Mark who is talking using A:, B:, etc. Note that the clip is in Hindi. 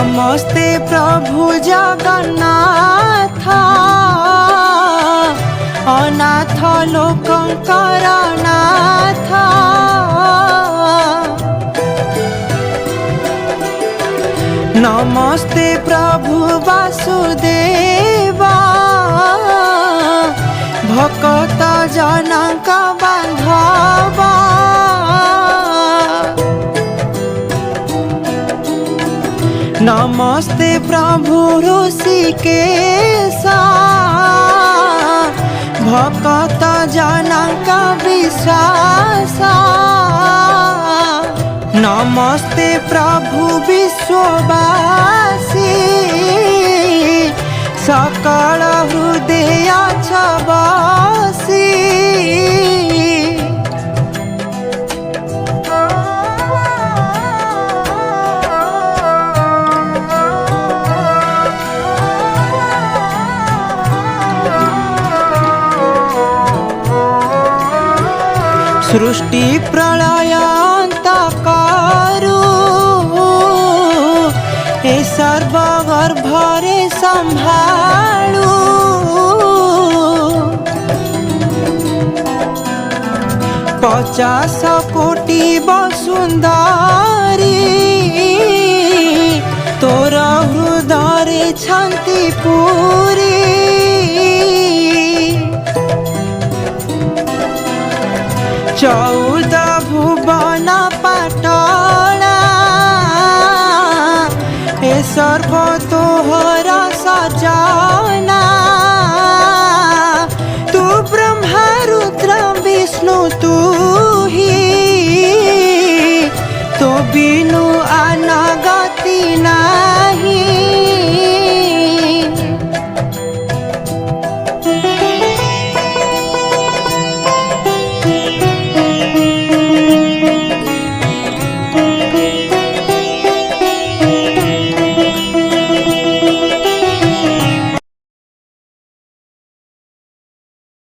A: नमस्ते प्रभु जगन्नाथ अनाथ लोकंकर नाथ। नमस्ते प्रभु वासुदेव भक्त जनक बांधव। नमस्ते प्रभु ऋषिकेश भक्त जनक विश्वास। नमस्ते प्रभु विश्ववासी सकल हृदय छवासी। सृष्टि प्रलय अंत करु ए सर्वगर्भरे संभालु। 50 कोटि वसुंधरी तोर हृदय छांति पूरी। 14 भुवन पाटला ए सर्व तोहर सजना। तू ब्रह्मा रुद्र विष्णु तू ही तो बिनु आन